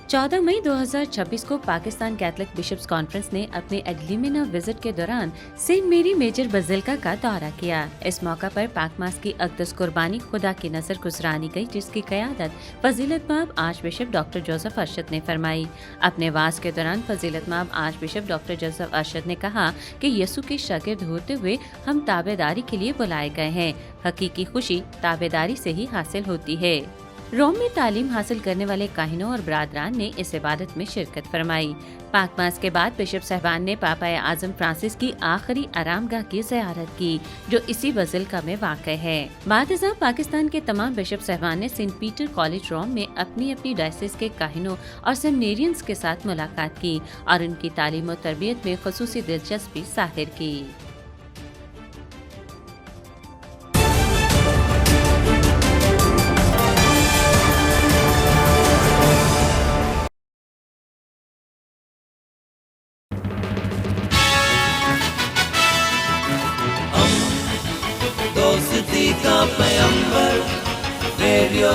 14 مئی 2026 کو Pakistan Catholic Bishop's conference نے اپنے لیمینا وزٹ کے دوران سینٹ میری میجرباسیلیکا کا دورہ کیا۔ اس موقع پر پاک ماس کی اقدس قربانی خدا کی نظر گزرانی گئی، جس کی قیادت فضیلت مآب arch bishop doctor Joseph Arshad نے فرمائی۔ اپنے وعظ کے دوران فضیلت مآب arch bishop doctor Joseph Arshad نے کہا کہ یسوع کے شاگرد ہوتے ہوئے ہم تابعداری کے لیے بلائے گئے ہیں۔ حقیقی خوشی تابعداری سے ہی حاصل ہوتی ہے۔ روم میں تعلیم حاصل کرنے والے کاہنوں اور برادران نے اس عبادت میں شرکت فرمائی۔ پاک ماس کے بعد بشپ صاحبان نے پاپا اعظم فرانسس کی آخری آرام گاہ کی زیارت کی، جو اسی بزیلکا میں واقع ہے۔ بعد ازاں پاکستان کے تمام بشپ صاحبان نے سینٹ پیٹر کالج روم میں اپنی اپنی ڈائسس کے کاہنوں اور سیمینیرینز کے ساتھ ملاقات کی اور ان کی تعلیم و تربیت میں خصوصی دلچسپی ظاہر کی۔ دوستی کا پیمبر ریڈیو